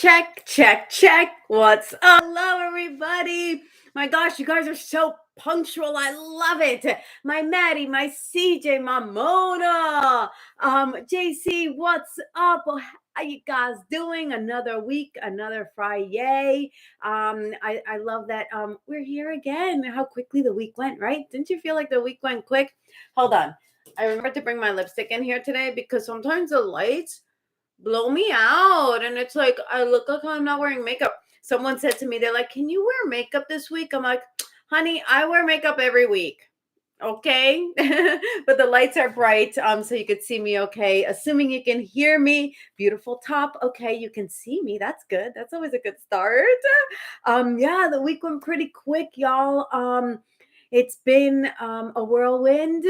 Check, check, check. What's up? Hello, everybody. My gosh, you guys are so punctual. I love it. My Maddie, my CJ, my Mona, JC, what's up? How you guys doing? Another week, another Fri-YAY. I love that. We're here again. How quickly the week went, right? Didn't you feel like the week went quick? Hold on. I remember to bring my lipstick in here today because sometimes the lights blow me out and it's like I look like I'm not wearing makeup. Someone said to me, they're like, can you wear makeup this week? I'm like, honey, I wear makeup every week. Okay. But the lights are bright, so you could see me okay, assuming you can hear me. Beautiful top. Okay, you can see me. That's good. That's always a good start. Yeah, the week went pretty quick, y'all. It's been a whirlwind.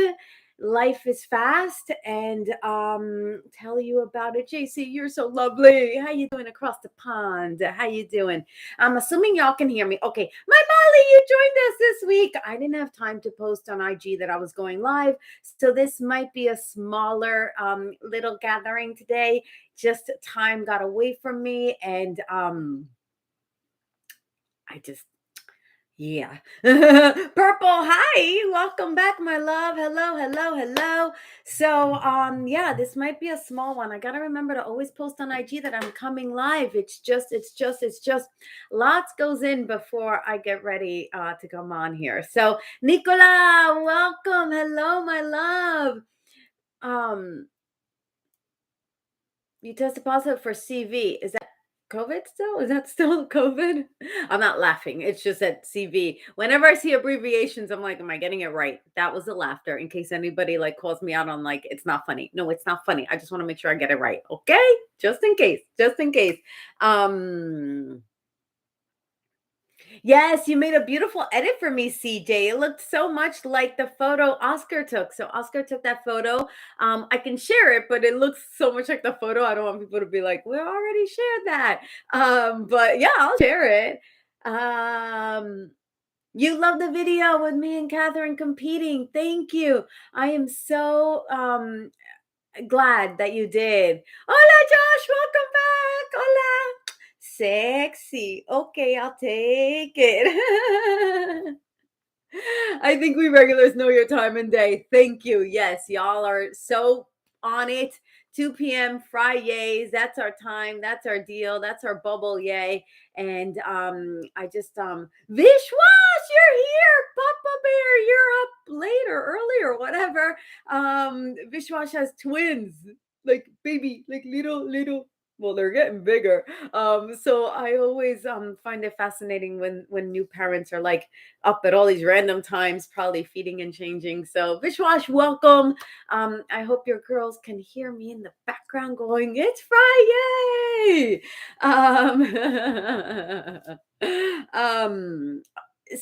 Life is fast, and tell you about it. JC, you're so lovely. How you doing across the pond? How you doing? I'm assuming y'all can hear me. Okay, my Molly, you joined us this week. I didn't have time to post on IG that I was going live, so this might be a smaller little gathering today. Just time got away from me, and I just yeah. Purple, hi. Welcome back, my love. Hello, hello, hello. So, yeah, this might be a small one. I got to remember to always post on IG that I'm coming live. It's just lots goes in before I get ready to come on here. So, Nicola, welcome. Hello, my love. Um, you tested positive for CV. Is that COVID still? Is that still COVID? I'm not laughing. It's just that CV. Whenever I see abbreviations, I'm like, am I getting it right? That was the laughter in case anybody like calls me out on like, it's not funny. No, it's not funny. I just want to make sure I get it right. Okay. Just in case, just in case. Yes, you made a beautiful edit for me, CJ. It looked so much like the photo Oscar took. So Oscar took that photo. I can share it, but it looks so much like the photo. I don't want people to be like, we already shared that. But yeah, I'll share it. You love the video with me and Catherine competing. Thank you. I am so glad that you did. Hola, Josh. Welcome back. Hola. Sexy. Okay, I'll take it. I think we regulars know your time and day. Thank you. Yes, y'all are so on it. 2 p.m. Fri-YAYs. That's our time. That's our deal. That's our bubble yay. And I just Vishwas, you're here. Papa Bear, you're up later, earlier, whatever. Vishwas has twins, like baby, like little. Well, they're getting bigger. So I always find it fascinating when new parents are like up at all these random times, probably feeding and changing. So Vishwash, welcome. I hope your girls can hear me in the background going, it's Fri-YAY.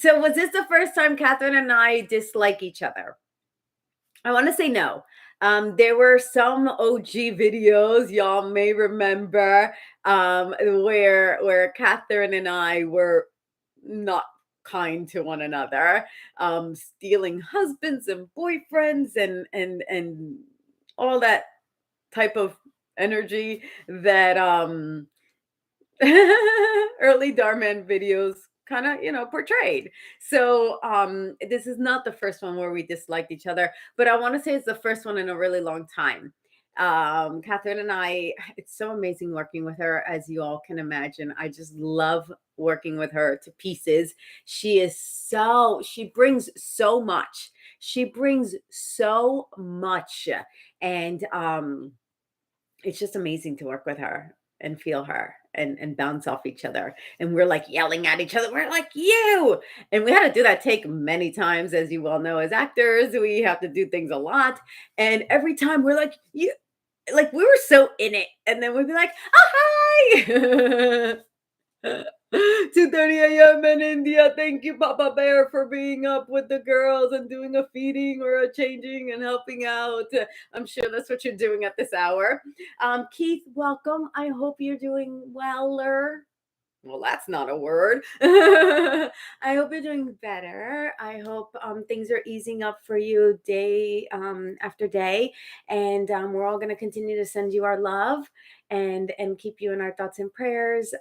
So was this the first time Catherine and I dislike each other? I want to say no. There were some OG videos y'all may remember where Catherine and I were not kind to one another, stealing husbands and boyfriends and all that type of energy that early Darman videos kind of portrayed. So this is not the first one where we disliked each other, but I want to say it's the first one in a really long time. Catherine and I, it's so amazing working with her, as you all can imagine. I just love working with her to pieces. She brings so much. She brings so much. And it's just amazing to work with her and feel her and bounce off each other. And we're like yelling at each other. We're like, you. And we had to do that take many times, as you well know, as actors. We have to do things a lot. And every time we're like, you, like we were so in it. And then we'd be like, oh, hi. 2:30 a.m. in India. Thank you, Papa Bear, for being up with the girls and doing a feeding or a changing and helping out. I'm sure that's what you're doing at this hour. Keith, welcome. I hope you're doing weller. Well, that's not a word. I hope you're doing better. I hope things are easing up for you day after day, and we're all going to continue to send you our love and keep you in our thoughts and prayers.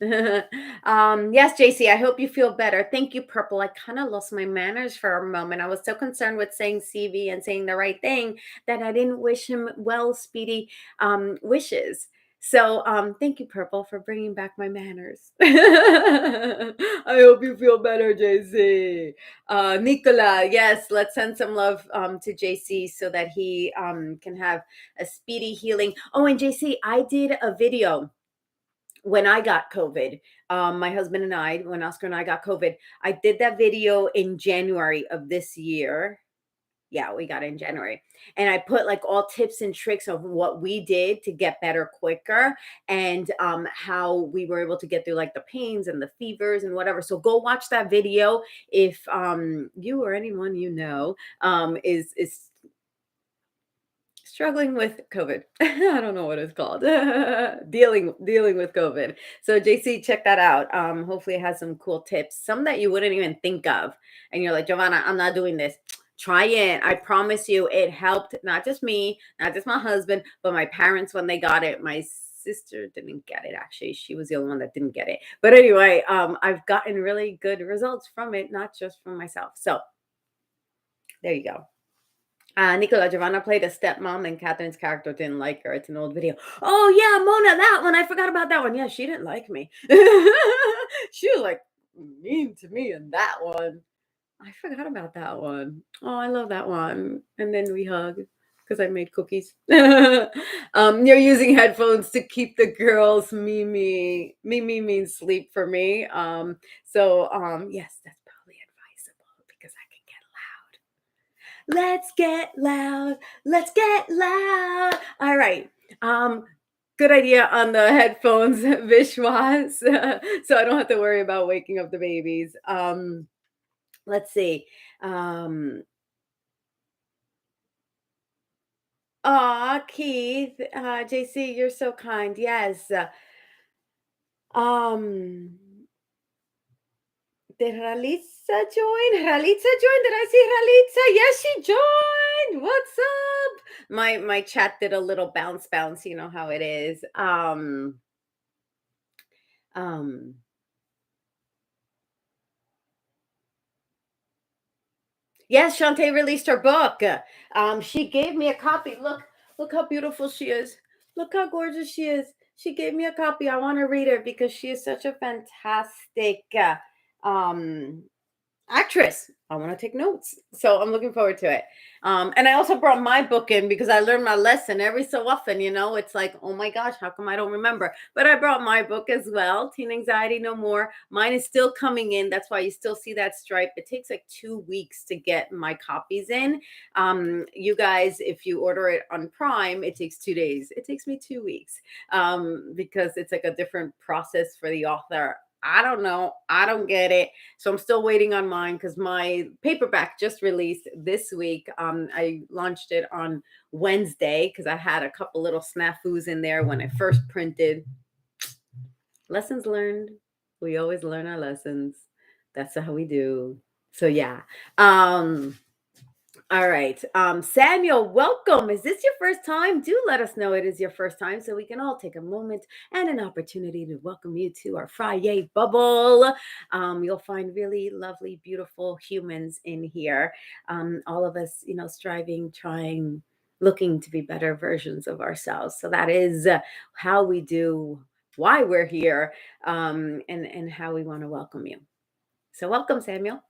Yes, JC, I hope you feel better. Thank you, Purple. I kind of lost my manners for a moment. I was so concerned with saying CV and saying the right thing that I didn't wish him well, speedy wishes. So thank you, Purple, for bringing back my manners. I hope you feel better, JC. Nicola, yes, let's send some love to JC so that he can have a speedy healing. Oh, and JC, I did a video when I got COVID. My husband and I, when Oscar and I got COVID, I did that video in January of this year. Yeah, we got it in January. And I put like all tips and tricks of what we did to get better quicker, and how we were able to get through like the pains and the fevers and whatever. So go watch that video if you or anyone you know is struggling with COVID. I don't know what it's called. dealing with COVID. So JC, check that out. Hopefully it has some cool tips, some that you wouldn't even think of. And you're like, Giovanna, I'm not doing this. Try it. I promise you it helped not just me, not just my husband, but my parents when they got it. My sister didn't get it, actually. She was the only one that didn't get it. But anyway, I've gotten really good results from it, not just from myself. So there you go. Nicola, Giovanna played a stepmom and Catherine's character didn't like her. It's an old video. Oh yeah, Mona, that one. I forgot about that one. Yeah, she didn't like me. She was like mean to me in that one. I forgot about that one. Oh, I love that one. And then we hug because I made cookies. You're using headphones to keep the girls meee. Meee means sleep for me. Yes, that's probably advisable because I can get loud. Let's get loud. Let's get loud. All right. Good idea on the headphones, Vishwas. So I don't have to worry about waking up the babies. Let's see. Keith, JC, you're so kind. Yes. Um, did Ralitza join? Ralitza joined? Did I see Ralitza? Yes, she joined. What's up? My chat did a little bounce. You know how it is. Um yes, Shantae released her book. She gave me a copy. Look how beautiful she is. Look how gorgeous she is. She gave me a copy. I want to read her because she is such a fantastic um actress. I want to take notes. So I'm looking forward to it. And I also brought my book in because I learned my lesson every so often. It's like, oh my gosh, how come I don't remember? But I brought my book as well, Teen Anxiety No More. Mine is still coming in. That's why you still see that stripe. It takes like 2 weeks to get my copies in. You guys, if you order it on Prime, it takes 2 days. It takes me 2 weeks because it's like a different process for the author. I don't know. I don't get it. So I'm still waiting on mine because my paperback just released this week. I launched it on Wednesday because I had a couple little snafus in there when I first printed. Lessons learned. We always learn our lessons. That's how we do. So yeah. All right. Samuel, welcome. Is this your first time? Do let us know it is your first time so we can all take a moment and an opportunity to welcome you to our Fri-YAY bubble. You'll find really lovely, beautiful humans in here. All of us, striving, trying, looking to be better versions of ourselves. So that is how we do, why we're here, and how we want to welcome you. So welcome, Samuel.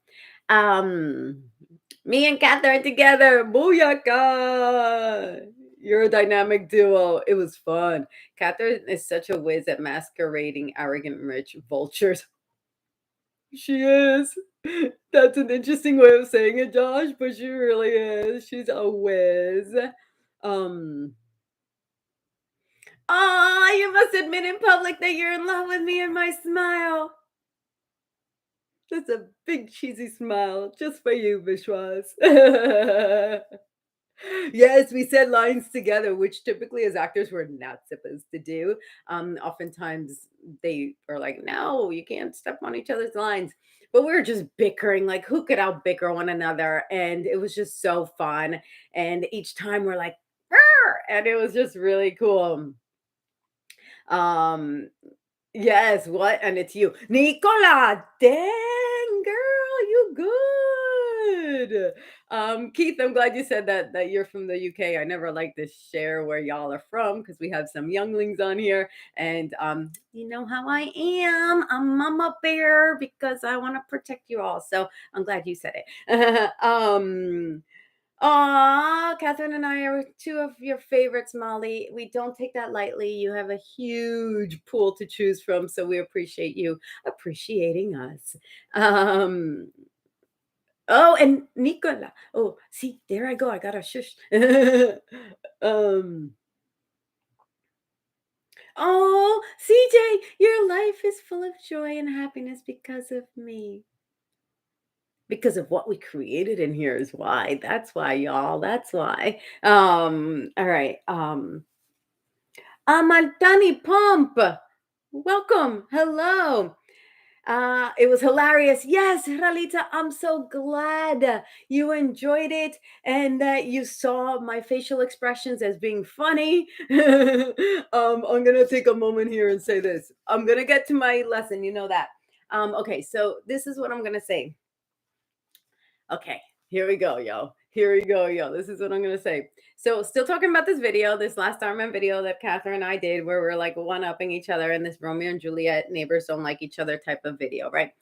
Me and Catherine together. Booyaka! You're a dynamic duo. It was fun. Catherine is such a whiz at masquerading arrogant rich vultures. She is. That's an interesting way of saying it, Josh, but she really is. She's a whiz. You must admit in public that you're in love with me and my smile. That's a big cheesy smile just for you, Vishwas. Yes, we said lines together, which typically as actors we're not supposed to do. Oftentimes they are like, no, you can't step on each other's lines. But we were just bickering, like who could out bicker one another? And it was just so fun. And each time we're like, "Arr!" And it was just really cool. Um, yes, what? And it's you. Nicola, dang girl, you good. Keith, I'm glad you said that you're from the UK. I never like to share where y'all are from because we have some younglings on here. And you know how I am. I'm mama bear because I want to protect you all. So I'm glad you said it. Aw, Catherine and I are two of your favorites, Molly. We don't take that lightly. You have a huge pool to choose from, so we appreciate you appreciating us. Um, oh, and Nicola. Oh, see, there I go. I got a shush. um, oh, CJ, your life is full of joy and happiness because of me. Because of what we created in here is why. That's why, y'all. That's why. All right. Amantani Pump. Welcome. Hello. It was hilarious. Yes, Ralita, I'm so glad you enjoyed it and that you saw my facial expressions as being funny. I'm gonna take a moment here and say this. I'm gonna get to my lesson, you know that. Okay, so this is what I'm gonna say. Okay, here we go, yo. Here we go, yo. This is what I'm gonna say. So, still talking about this video, this last Starman video that Catherine and I did, where we're like one upping each other in this Romeo and Juliet neighbors don't like each other type of video, right?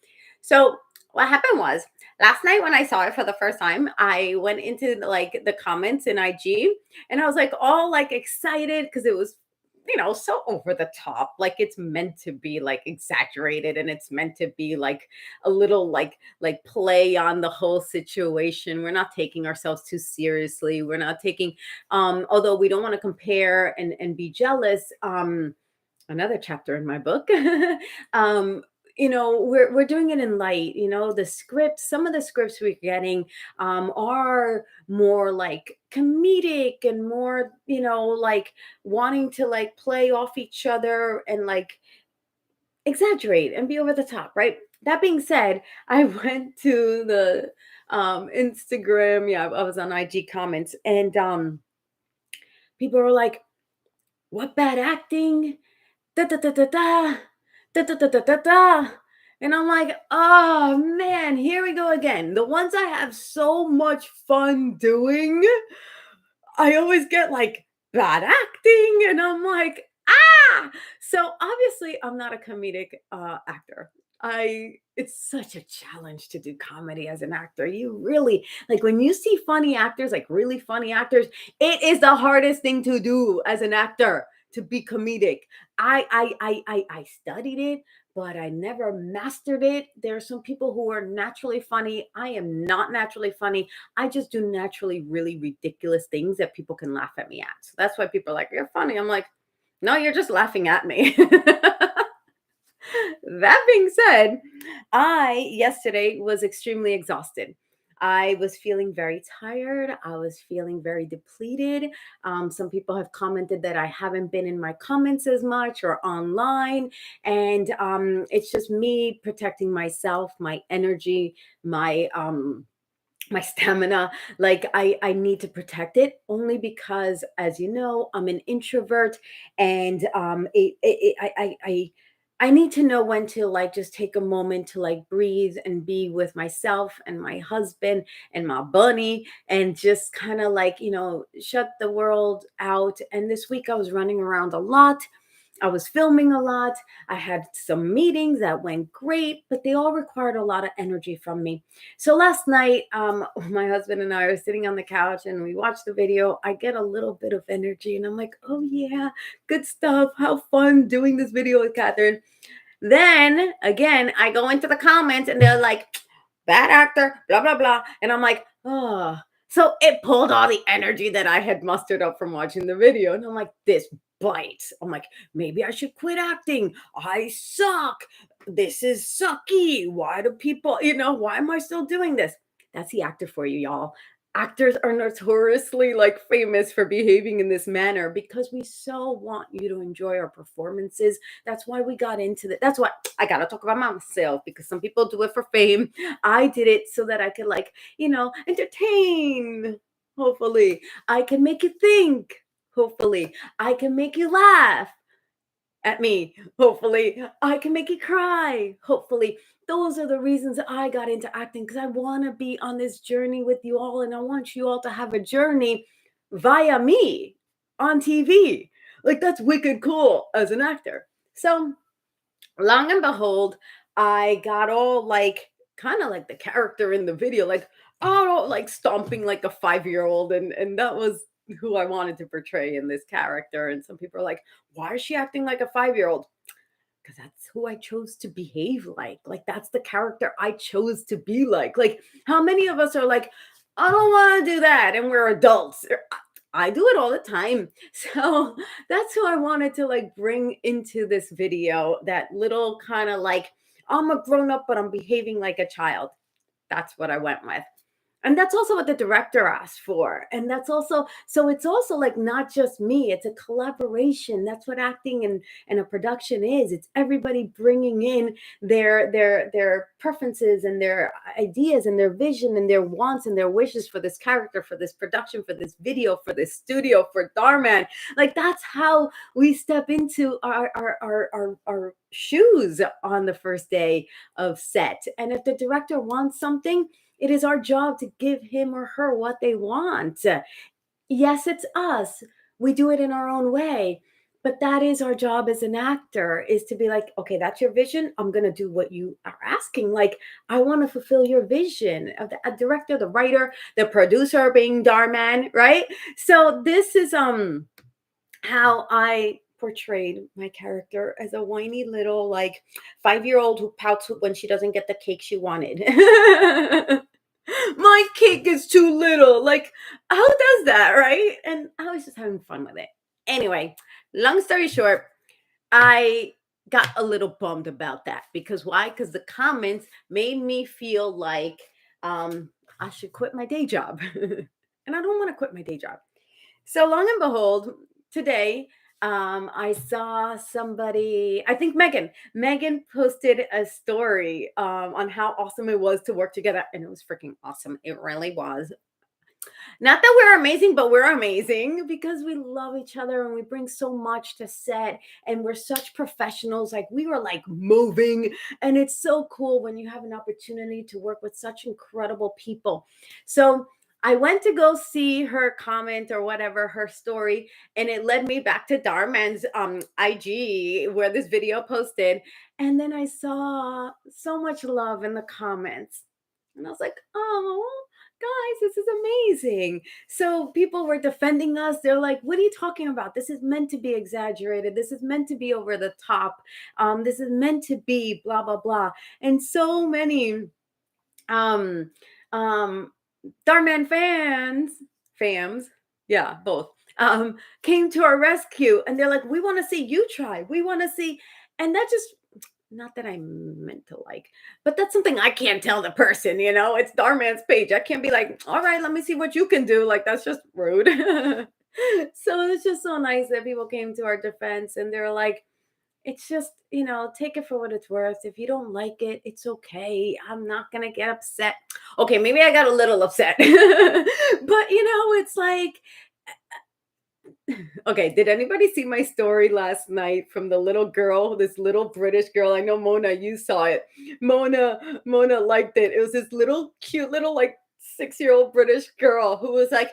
So, what happened was last night when I saw it for the first time, I went into like the comments in IG and I was like all like excited because it was so over the top. Like it's meant to be like exaggerated and it's meant to be like a little like play on the whole situation. We're not taking ourselves too seriously. We're not taking although we don't want to compare and be jealous. Another chapter in my book. um we're doing it in light. The scripts, some of the scripts we're getting are more like comedic and more like wanting to like play off each other and like exaggerate and be over the top, right? That being said, I went to the Instagram. Yeah, I was on IG comments and people were like, what bad acting? Da da da da da da da da da da da. And I'm like, oh man, here we go again. The ones I have so much fun doing, I always get like bad acting, and I'm like, ah. So obviously, I'm not a comedic actor. It's such a challenge to do comedy as an actor. You really like when you see funny actors, like really funny actors, it is the hardest thing to do as an actor to be comedic. I studied it, but I never mastered it. There are some people who are naturally funny. I am not naturally funny. I just do naturally really ridiculous things that people can laugh at me at. So that's why people are like, you're funny. I'm like, no, you're just laughing at me. That being said, I yesterday was extremely exhausted. I was feeling very tired. I was feeling very depleted. Some people have commented that I haven't been in my comments as much or online. And it's just me protecting myself, my energy, my stamina. Like I need to protect it only because, as you know, I'm an introvert. And I need to know when to like just take a moment to like breathe and be with myself and my husband and my bunny and just kind of like shut the world out. And this week I was running around a lot. I was filming a lot. I had some meetings that went great, but they all required a lot of energy from me. So last night, my husband and I were sitting on the couch and we watched the video. I get a little bit of energy and I'm like, oh yeah, good stuff. How fun doing this video with Catherine. Then again, I go into the comments and they're like, bad actor, blah, blah, blah. And I'm like, oh. So it pulled all the energy that I had mustered up from watching the video. And I'm like, this bites. I'm like, maybe I should quit acting. I suck. This is sucky. Why do people, why am I still doing this? That's the actor for you, y'all. actors are notoriously like famous for behaving in this manner because we so want you to enjoy our performances. That's why we got into that. That's why I gotta talk about myself, because some people do it for fame. I did it so that I could, like, entertain. Hopefully I can make you think. Hopefully I can make you laugh at me. Hopefully I can make you cry. Hopefully those are the reasons I got into acting, because I want to be on this journey with you all, and I want you all to have a journey via me on TV. Like, that's wicked cool as an actor. So long and behold, I got all like kind of like the character in the video, like, oh, like stomping like a 5-year-old, and that was who I wanted to portray in this character. And some people are like, why is she acting like a 5-year-old? Because that's who I chose to behave like. Like, that's the character I chose to be like. Like, how many of us are like, I don't want to do that, and we're adults? I do it all the time. So that's who I wanted to like bring into this video. That little kind of like, I'm a grown up, but I'm behaving like a child. That's what I went with. And that's also what the director asked for. And that's also, so it's also like not just me, it's a collaboration. That's what acting and a production is. It's everybody bringing in their preferences and their ideas and their vision and their wants and their wishes for this character, for this production, for this video, for this studio, for Dharman. Like, that's how we step into our shoes on the first day of set. And if the director wants something, it is our job to give him or her what they want. Yes, it's us. We do it in our own way. But that is our job as an actor, is to be like, okay, that's your vision. I'm going to do what you are asking. Like, I want to fulfill your vision of the director, the writer, the producer being Dharman, right? So this is how I portrayed my character, as a whiny little like 5-year-old who pouts when she doesn't get the cake she wanted. My cake is too little. Like, who does that, right? And I was just having fun with it. Anyway, long story short, I got a little bummed about that. Because why? Because the comments made me feel like I should quit my day job. And I don't want to quit my day job. So long and behold, today, I saw somebody, I think Megan posted a story on how awesome it was to work together. And it was freaking awesome. It really was. Not that we're amazing, but we're amazing because we love each other and we bring so much to set, and we're such professionals. Like, we were like moving, and it's so cool when you have an opportunity to work with such incredible people. So I went to go see her comment or whatever, her story, and it led me back to Darman's IG where this video posted. And then I saw so much love in the comments. And I was like, oh, guys, this is amazing. So people were defending us. They're like, what are you talking about? This is meant to be exaggerated. This is meant to be over the top. This is meant to be blah, blah, blah. And so many um um Darman fams, yeah, both, came to our rescue, and they're like, we want to see you try. We want to see. And that just, not that I meant to like, but that's something I can't tell the person, it's Darman's page. I can't be like, all right, let me see what you can do. Like, that's just rude. So it's just so nice that people came to our defense, and they're like, it's just, take it for what it's worth. If you don't like it, it's okay. I'm not going to get upset. Okay, maybe I got a little upset. But, it's like, okay, did anybody see my story last night from the little girl, this little British girl? I know, Mona, you saw it. Mona liked it. It was this little cute little like 6-year-old British girl who was like,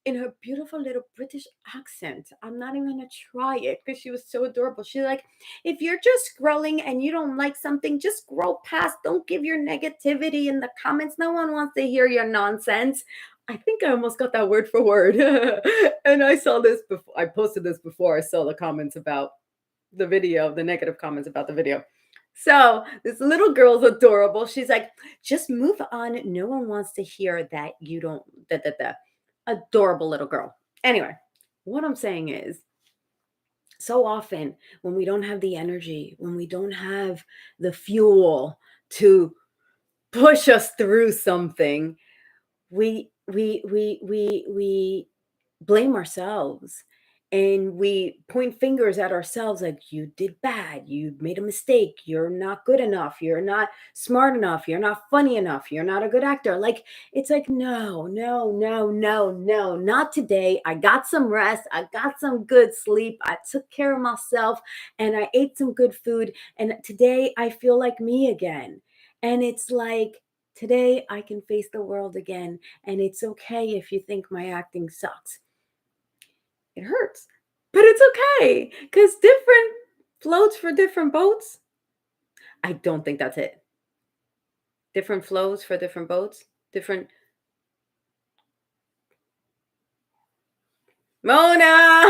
in her beautiful little British accent. I'm not even gonna try it because she was so adorable. She's like, if you're just scrolling and you don't like something, just scroll past. Don't give your negativity in the comments. No one wants to hear your nonsense. I think I almost got that word for word. And I saw this before. I posted this before I saw the comments about the video, the negative comments about the video. So this little girl's adorable. She's like, just move on. No one wants to hear that you don't, adorable little girl. Anyway, what I'm saying is, so often when we don't have the energy, when we don't have the fuel to push us through something, we we blame ourselves, and we point fingers at ourselves like, you did bad, you made a mistake, you're not good enough, you're not smart enough, you're not funny enough, you're not a good actor. Like, it's like, no, no, no, no, no, not today. I got some rest, I got some good sleep, I took care of myself, and I ate some good food, and today I feel like me again. And it's like, today I can face the world again, and it's okay if you think my acting sucks. It hurts, but it's okay, because different floats for different boats. I don't think that's it. Different flows for different boats. Different. Mona!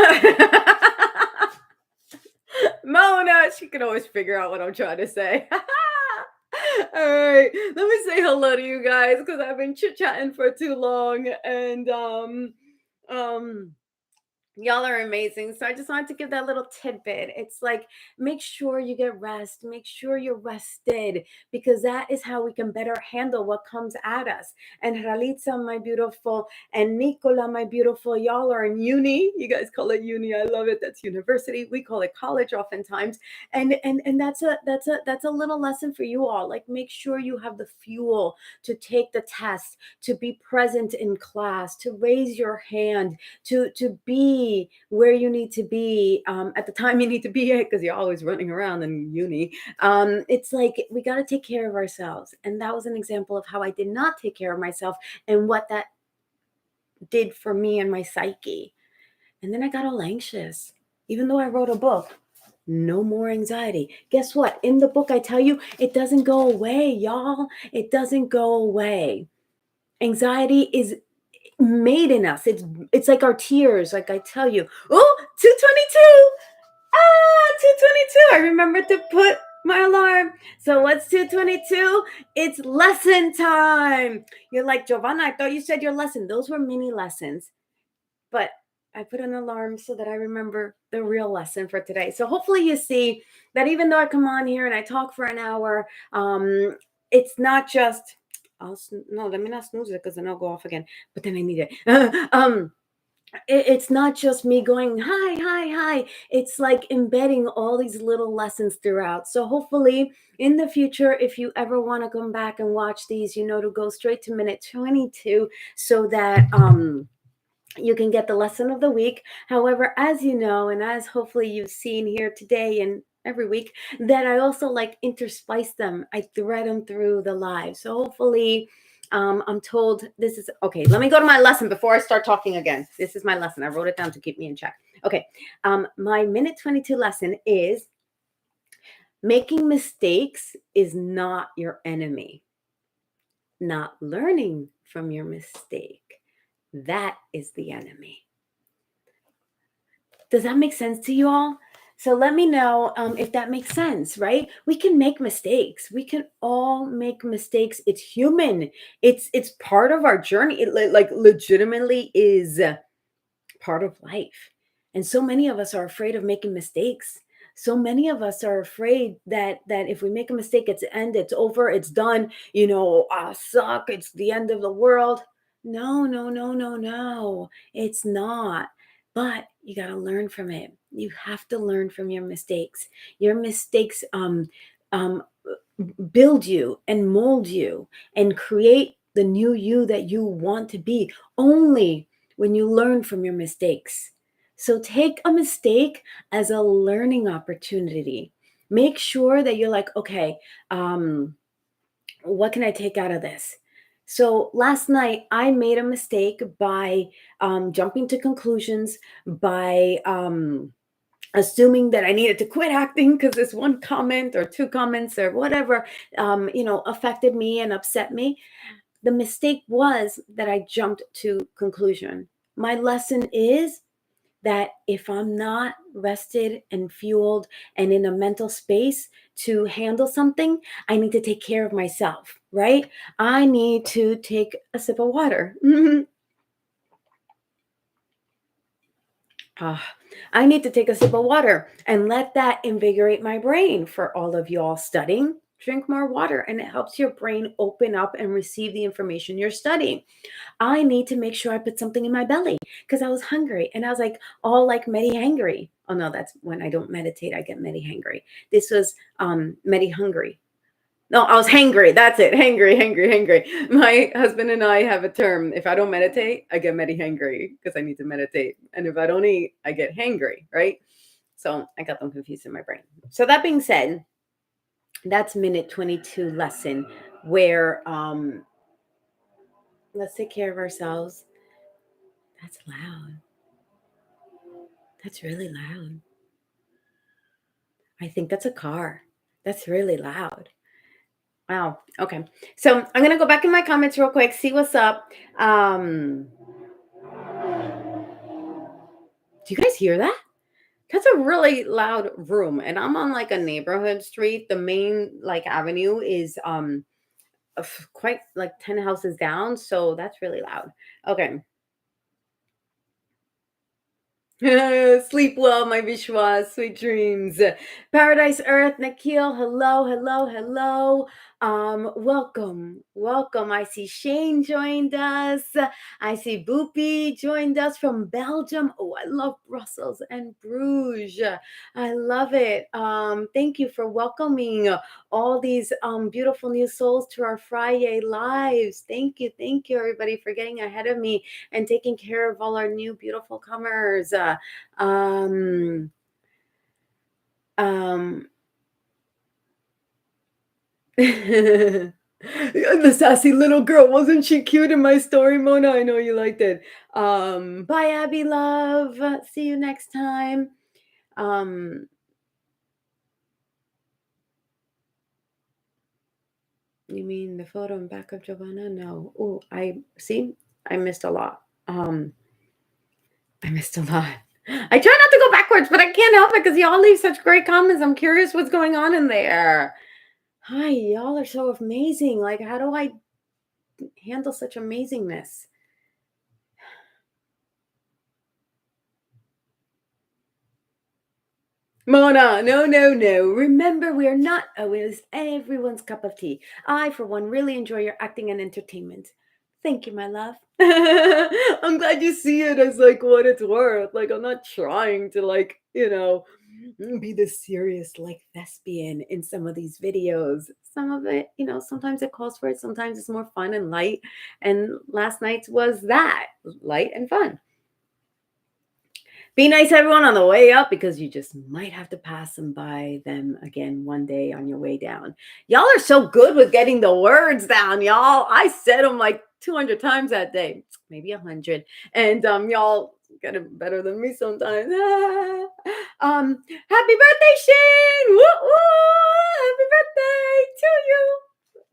Mona! She can always figure out what I'm trying to say. All right, let me say hello to you guys, because I've been chit-chatting for too long, and um y'all are amazing. So I just wanted to give that little tidbit. It's like, make sure you get rest, make sure you're rested, because that is how we can better handle what comes at us. And Ralitza, my beautiful, and Nicola, my beautiful, y'all are in uni. You guys call it uni. I love it. That's university. We call it college oftentimes. And that's a little lesson for you all. Like, make sure you have the fuel to take the test, to be present in class, to raise your hand, to be where you need to be at the time you need to be at, because you're always running around in uni. It's like, we got to take care of ourselves. And that was an example of how I did not take care of myself, and what that did for me and my psyche. And then I got all anxious, even though I wrote a book. No more anxiety. Guess what? In the book, I tell you, it doesn't go away, y'all. It doesn't go away. Anxiety is made in us. It's like our tears. Like, I tell you, oh, 2:22. 2:22. I remember to put my alarm. So what's 2:22? It's lesson time. You're like, Giovanna, I thought you said your lesson. Those were mini lessons. But I put an alarm so that I remember the real lesson for today. So hopefully you see that even though I come on here and I talk for an hour, it's not just, no, let me not snooze it, because then I'll go off again. But then I need it. It's not just me going, hi, hi, hi. It's like embedding all these little lessons throughout. So hopefully in the future, if you ever want to come back and watch these, you know, to go straight to minute 22, so that you can get the lesson of the week. However, as you know, and as hopefully you've seen here today and every week, that I also like interspice them. I thread them through the live. So hopefully, I'm told this is okay. Let me go to my lesson before I start talking again. This is my lesson. I wrote it down to keep me in check. Okay. My minute 22 lesson is, making mistakes is not your enemy. Not learning from your mistake, that is the enemy. Does that make sense to you all? So let me know if that makes sense, right? We can make mistakes. We can all make mistakes. It's human. It's part of our journey. It like legitimately is part of life. And so many of us are afraid of making mistakes. So many of us are afraid that if we make a mistake, it's the end, it's over, it's done, you know, suck, it's the end of the world. No, no, no, no, no. It's not. But you got to learn from it. You have to learn from your mistakes. Your mistakes um, build you and mold you and create the new you that you want to be, only when you learn from your mistakes. So take a mistake as a learning opportunity. Make sure that you're like, okay, what can I take out of this? So last night I made a mistake by jumping to conclusions, by assuming that I needed to quit acting because this one comment or two comments or whatever, affected me and upset me. The mistake was that I jumped to conclusion. My lesson is that if I'm not rested and fueled and in a mental space to handle something, I need to take care of myself, right? I need to take a sip of water. I need to take a sip of water and let that invigorate my brain. For all of y'all studying, drink more water, and it helps your brain open up and receive the information you're studying. I need to make sure I put something in my belly because I was hungry and I was like all like medi hangry. Oh no, that's when I don't meditate, I get medi hangry. This was medi hungry. No, I was hangry. That's it. Hangry, hangry, hangry. My husband and I have a term. If I don't meditate, I get medi hangry because I need to meditate. And if I don't eat, I get hangry, right? So I got them confused in my brain. So that being said, that's minute 22 lesson where let's take care of ourselves. That's loud. That's really loud. I think that's a car. That's really loud. Wow. Okay. So I'm going to go back in my comments real quick, see what's up. Do you guys hear that? That's a really loud room. And I'm on like a neighborhood street. The main like avenue is quite like 10 houses down. So that's really loud. Okay. Sleep well, my Vishwas. Sweet dreams. Paradise Earth, Nikhil. Hello, hello, hello. Welcome, welcome. I see Shane joined us. I see Boopy joined us from Belgium. Oh, I love Brussels and Bruges. I love it. Thank you for welcoming all these beautiful new souls to our Fri-YAY lives. Thank you, everybody, for getting ahead of me and taking care of all our new beautiful comers. Um, the sassy little girl, wasn't she cute in my story, Mona? I know you liked it. Bye, Abby love. See you next time. You mean the photo and back of Giovanna? No. Oh, I missed a lot. I missed a lot. I try not to go backwards, but I can't help it because y'all leave such great comments. I'm curious what's going on in there. Hi, y'all are so amazing. Like, how do I handle such amazingness? Mona, no, no, no. Remember, we are not always everyone's cup of tea. I, for one, really enjoy your acting and entertainment. Thank you, my love. I'm glad you see it as like what it's worth. Like, I'm not trying to like, be the serious like thespian in some of these videos. Some of it, sometimes it calls for it. Sometimes it's more fun and light. And last night's was that light and fun. Be nice, everyone, on the way up because you just might have to pass them by them again one day on your way down. Y'all are so good with getting the words down, y'all. I said them like 200 times that day, maybe 100. And y'all get it better than me sometimes. Happy birthday, Shane! Woo woo! Happy birthday to you!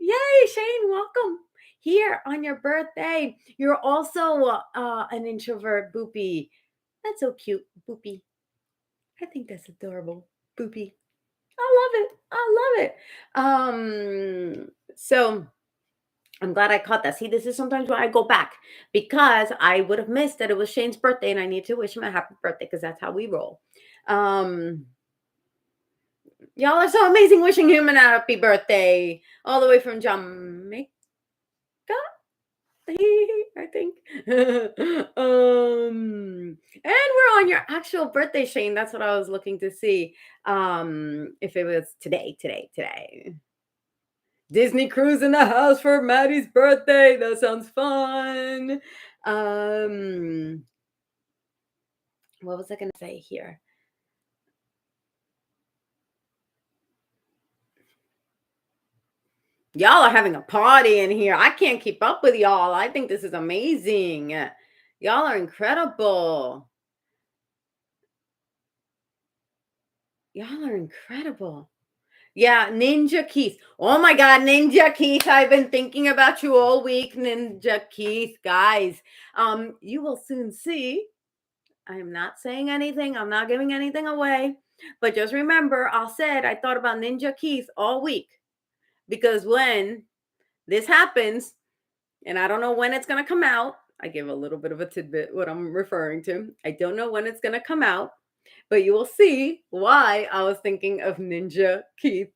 Yay, Shane! Welcome here on your birthday. You're also an introvert, Boopy. That's so cute, Boopy. I think that's adorable, Boopy. I love it. I love it. So I'm glad I caught that. See, this is sometimes why I go back because I would have missed that it was Shane's birthday and I need to wish him a happy birthday because that's how we roll. Y'all are so amazing. Wishing him a happy birthday all the way from Jamaica. I think. And we're on your actual birthday, Shane. That's what I was looking to see. If it was today. Disney cruise in the house for Maddie's birthday. That sounds fun. What was I gonna say here? Y'all are having a party in here. I can't keep up with y'all. I think this is amazing. Y'all are incredible. Y'all are incredible. Yeah, Ninja Keith. Oh my God, Ninja Keith. I've been thinking about you all week, Ninja Keith. Guys, you will soon see. I'm not saying anything. I'm not giving anything away. But just remember, I thought about Ninja Keith all week. Because when this happens, and I don't know when it's going to come out, I give a little bit of a tidbit what I'm referring to. I don't know when it's going to come out, but you will see why I was thinking of Ninja Keith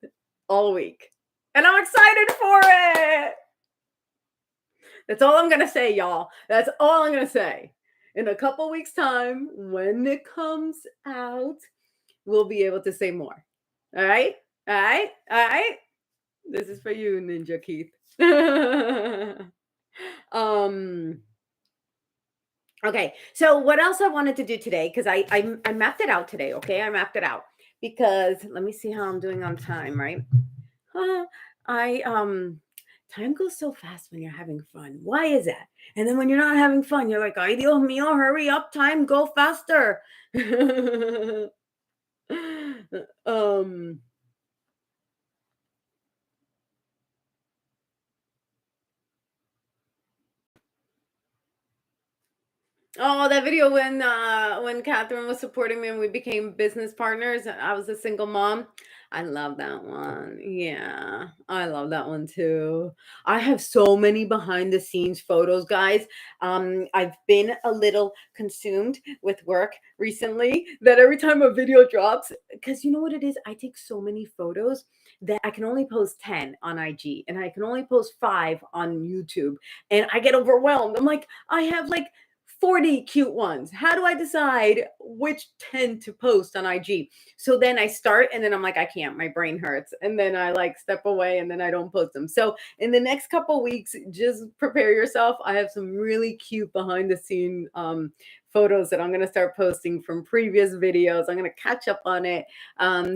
all week. And I'm excited for it. That's all I'm going to say, y'all. That's all I'm going to say. In a couple weeks' time, when it comes out, we'll be able to say more. All right? All right? All right? This is for you, Ninja Keith. um okay, so what else I wanted to do today, because I mapped it out today. Okay, I mapped it out because let me see how I'm doing on time, right? I time goes so fast when you're having fun. Why is that? And then when you're not having fun, you're like, ay Dios mío, hurry up, time, go faster. um Oh, that video when Catherine was supporting me and we became business partners. I was a single mom. I love that one. Yeah, I love that one too. I have so many behind the scenes photos, guys. I've been a little consumed with work recently that every time a video drops, because you know what it is, I take so many photos that I can only post 10 on IG and I can only post 5 on YouTube, and I get overwhelmed. I'm like, I have like 40 cute ones. How do I decide which 10 to post on IG? So then I start and then I'm like, I can't, my brain hurts. And then I like step away and then I don't post them. So in the next couple weeks, just prepare yourself. I have some really cute behind the scene photos that I'm going to start posting from previous videos. I'm going to catch up on it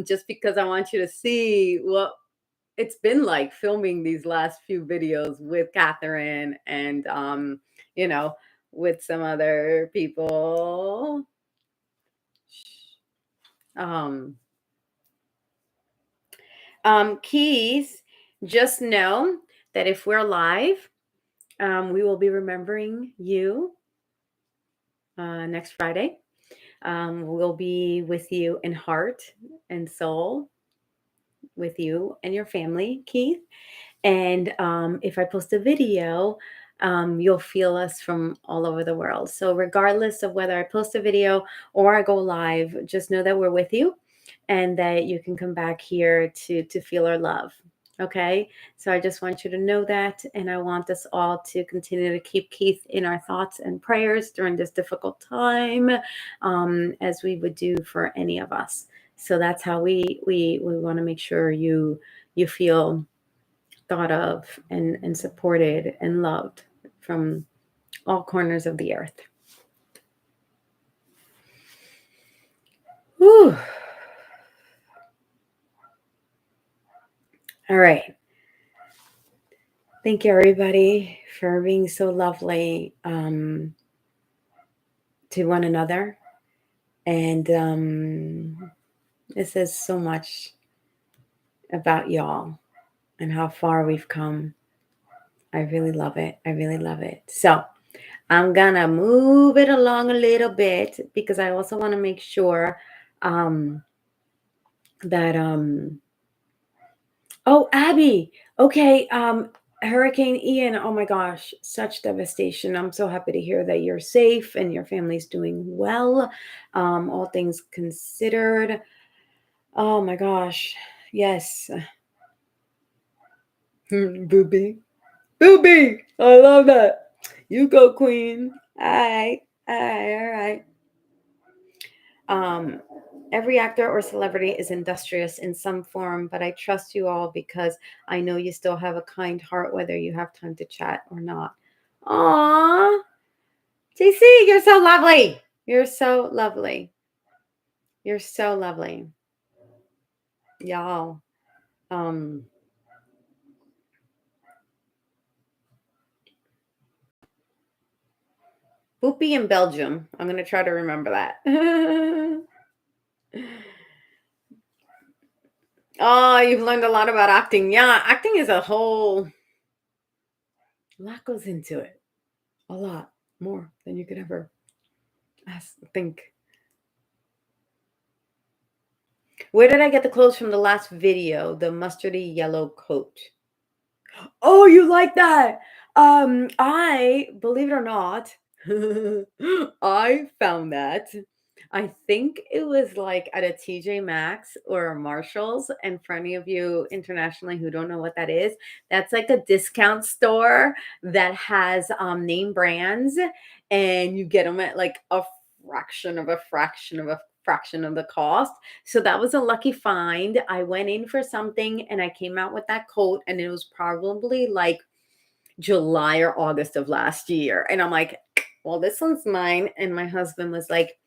just because I want you to see what it's been like filming these last few videos with Catherine and, you know, with some other people. Um, Keys, just know that if we're live, we will be remembering you next Friday. We'll be with you in heart and soul, with you and your family, Keith. And if I post a video, you'll feel us from all over the world. So regardless of whether I post a video or I go live, just know that we're with you and that you can come back here to feel our love. Okay, so I just want you to know that, and I want us all to continue to keep Keith in our thoughts and prayers during this difficult time, as we would do for any of us. So that's how we want to make sure you feel thought of and supported and loved from all corners of the earth. Whew. All right. Thank you, everybody, for being so lovely to one another. And it says so much about y'all and how far we've come. I really love it. I really love it. So I'm gonna move it along a little bit because I also want to make sure that oh, Abby. Okay, Hurricane Ian. Oh my gosh, such devastation. I'm so happy to hear that you're safe and your family's doing well. All things considered. Oh my gosh. Yes. Booby. Booby. I love that. You go, Queen. All right. All right. All right. Every actor or celebrity is industrious in some form, but I trust you all because I know you still have a kind heart, whether you have time to chat or not. Aww. JC, you're so lovely. You're so lovely. You're so lovely. Y'all. Boopy in Belgium. I'm going to try to remember that. Oh, you've learned a lot about acting. Yeah, acting is a lot goes into it. A lot more than you could ever think. Where did I get the clothes from the last video? The mustardy yellow coat. Oh, you like that? I believe it or not, I found that I think it was like at a TJ Maxx or a Marshalls. And for any of you internationally who don't know what that is, that's like a discount store that has name brands, and you get them at like a fraction of a fraction of a fraction of the cost. So that was a lucky find. I went in for something and I came out with that coat, and it was probably like July or August of last year. And I'm like, well, this one's mine. And my husband was like,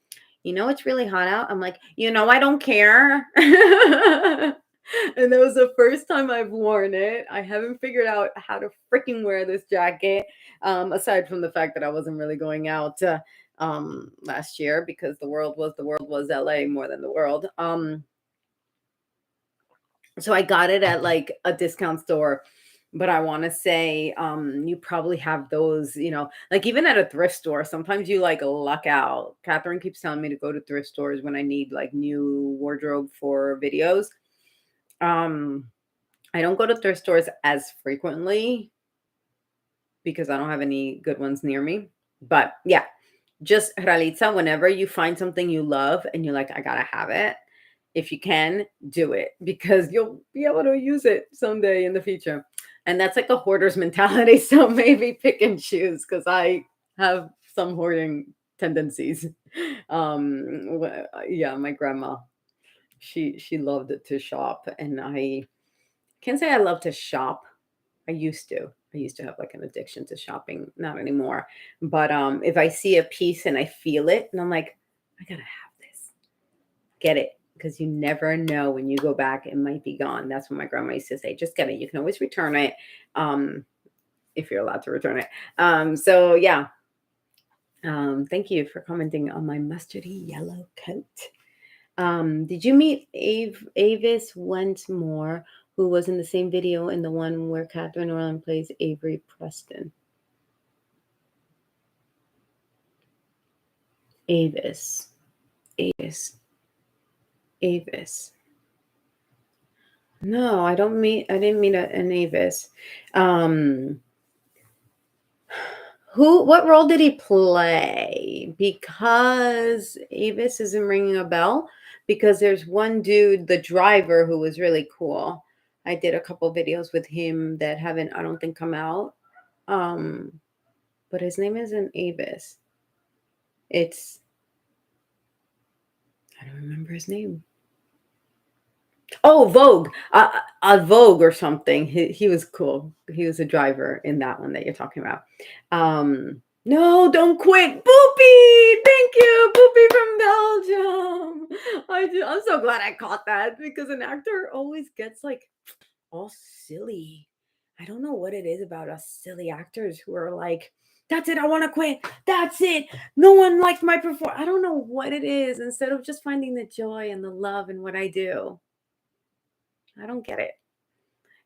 it's really hot out. I'm like, I don't care. And that was the first time I've worn it. I haven't figured out how to freaking wear this jacket. Aside from the fact that I wasn't really going out last year because the world was LA more than the world. So I got it at like a discount store. But I want to say you probably have those, like even at a thrift store, sometimes you like luck out. Catherine keeps telling me to go to thrift stores when I need like new wardrobe for videos. Um, I don't go to thrift stores as frequently because I don't have any good ones near me. But yeah, just Ralitza, whenever you find something you love and you're like, I gotta have it, if you can, do it because you'll be able to use it someday in the future. And that's like a hoarder's mentality. So maybe pick and choose because I have some hoarding tendencies. Yeah, my grandma, she loved to shop, and I can't say I love to shop. I used to have like an addiction to shopping, not anymore. But if I see a piece and I feel it and I'm like, I gotta have this, get it. Because you never know when you go back, it might be gone. That's what my grandma used to say. Just get it. You can always return it if you're allowed to return it. So yeah. Thank you for commenting on my mustardy yellow coat. Did you meet Avis Wentmore, who was in the same video in the one where Catherine Orland plays Avery Preston? Avis. No, I didn't meet an Avis. What role did he play? Because Avis isn't ringing a bell. Because there's one dude, the driver, who was really cool. I did a couple videos with him that haven't, I don't think, come out. But his name isn't Avis. It's, I don't remember his name. Oh, Vogue. Vogue or something. He was cool. He was a driver in that one that you're talking about. No, don't quit. Boopy! Thank you, Boopy from Belgium. I'm so glad I caught that because an actor always gets like all silly. I don't know what it is about us silly actors who are like, that's it, I want to quit. That's it. No one liked my performance. I don't know what it is. Instead of just finding the joy and the love in what I do. I don't get it.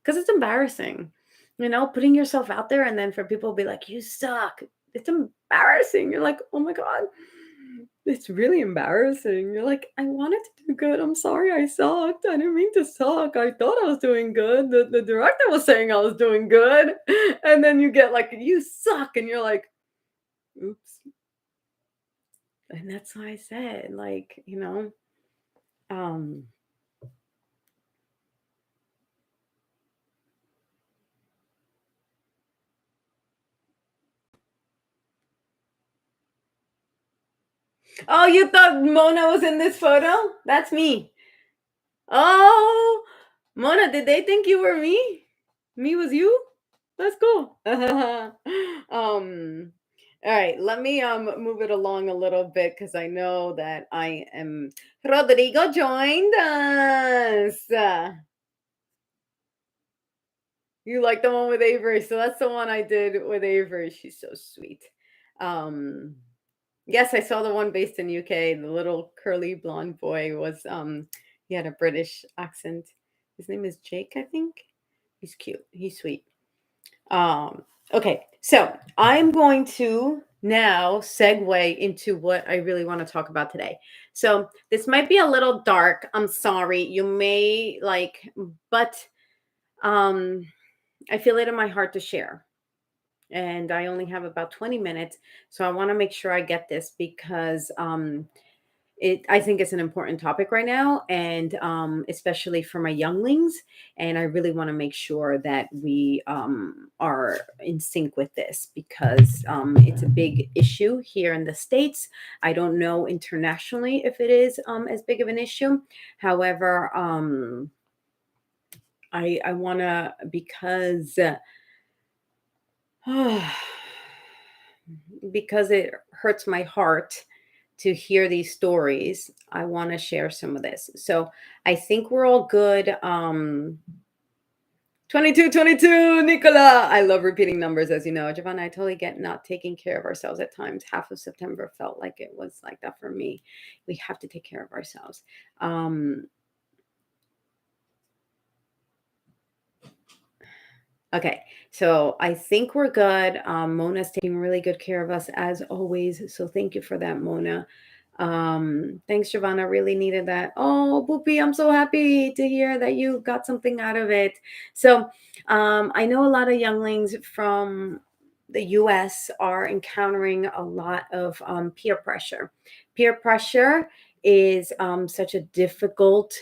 Because it's embarrassing, putting yourself out there and then for people to be like, you suck. It's embarrassing. You're like, oh my God, it's really embarrassing. You're like, I wanted to do good. I'm sorry I sucked. I didn't mean to suck. I thought I was doing good. The director was saying I was doing good. And then you get like, you suck. And you're like, oops. And that's why I said, like, oh, you thought Mona was in this photo? That's me. Oh, Mona, did they think you were me? Me was you? That's cool. All right, let me move it along a little bit because I know that I am Rodrigo joined us. You like the one with Avery, so that's the one I did with Avery. She's so sweet. Yes, I saw the one based in UK. The little curly blonde boy was he had a British accent. His name is Jake, I think. He's cute. He's sweet. Okay, so I'm going to now segue into what I really want to talk about today. So this might be a little dark. I'm sorry. You may like, but I feel it in my heart to share. And I only have about 20 minutes. So I want to make sure I get this because I think it's an important topic right now, and especially for my younglings. And I really want to make sure that we are in sync with this because it's a big issue here in the States. I don't know internationally if it is as big of an issue. However, I want to, because because it hurts my heart to hear these stories. I want to share some of this. So I think we're all good. 22, Nicola. I love repeating numbers, as you know. Giovanna, I totally get not taking care of ourselves at times. Half of September felt like it was like that for me. We have to take care of ourselves. Okay, so I think we're good. Mona's taking really good care of us as always. So thank you for that, Mona. Thanks, Giovanna. Really needed that. Oh, Boopy, I'm so happy to hear that you got something out of it. So I know a lot of younglings from the US are encountering a lot of peer pressure. Peer pressure is such a difficult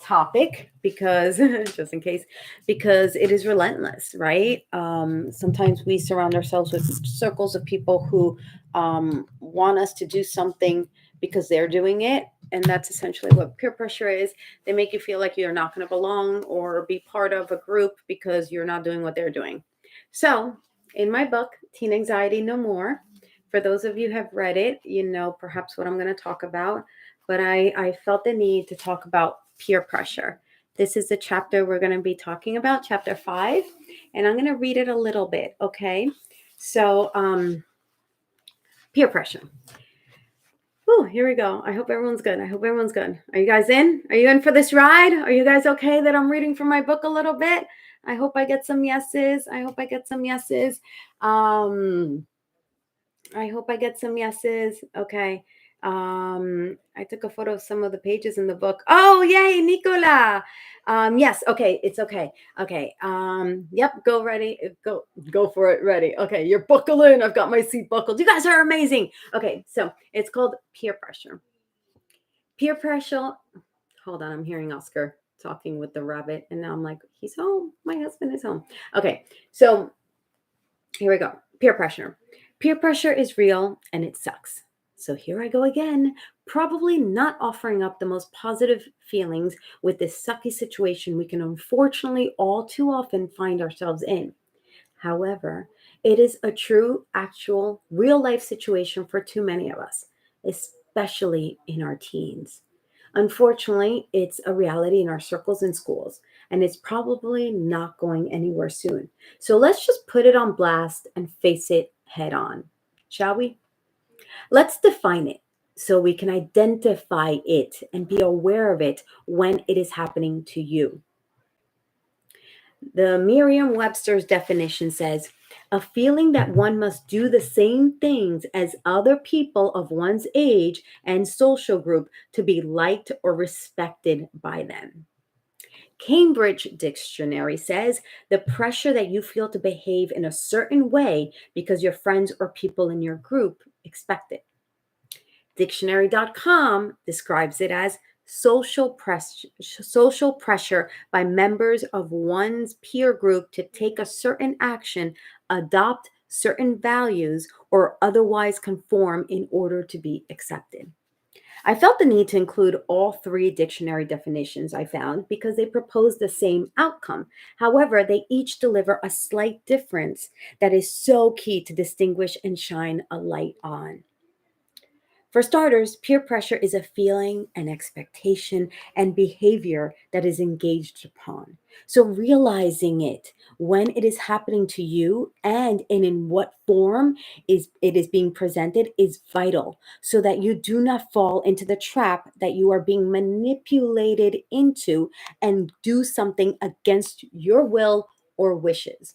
topic because just in case, because it is relentless, right? Sometimes we surround ourselves with circles of people who want us to do something because they're doing it, and that's essentially what peer pressure is. They make you feel like you're not going to belong or be part of a group because you're not doing what they're doing. So in my book, Teen Anxiety No More, for those of you who have read it, you know perhaps what I'm going to talk about, but I felt the need to talk about peer pressure. This is the chapter we're going to be talking about, chapter 5, and I'm going to read it a little bit, okay? So, peer pressure. Oh, here we go. I hope everyone's good. I hope everyone's good. Are you guys in? Are you in for this ride? Are you guys okay that I'm reading from my book a little bit? I hope I get some yeses. I hope I get some yeses. I hope I get some yeses. Okay. I took a photo of some of the pages in the book. Oh, yay, Nicola. Yes, okay, it's okay. Okay. Yep, go ready. Go for it. Ready. Okay, you're buckling. I've got my seat buckled. You guys are amazing. Okay, so it's called peer pressure. Peer pressure. Hold on, I'm hearing Oscar talking with the rabbit, and now I'm like, he's home. My husband is home. Okay, so here we go. Peer pressure. Peer pressure is real and it sucks. So here I go again, probably not offering up the most positive feelings with this sucky situation we can unfortunately all too often find ourselves in. However, it is a true, actual, real life situation for too many of us, especially in our teens. Unfortunately, it's a reality in our circles and schools, and it's probably not going anywhere soon. So let's just put it on blast and face it head on, shall we? Let's define it so we can identify it and be aware of it when it is happening to you. The Merriam Webster's definition says a feeling that one must do the same things as other people of one's age and social group to be liked or respected by them. Cambridge Dictionary says the pressure that you feel to behave in a certain way because your friends or people in your group expect it. Dictionary.com describes it as social pressure by members of one's peer group to take a certain action, adopt certain values, or otherwise conform in order to be accepted. I felt the need to include all three dictionary definitions I found because they propose the same outcome. However, they each deliver a slight difference that is so key to distinguish and shine a light on. For starters, peer pressure is a feeling, an expectation, and behavior that is engaged upon. So, realizing it when it is happening to you and in what form it is being presented is vital so that you do not fall into the trap that you are being manipulated into and do something against your will or wishes.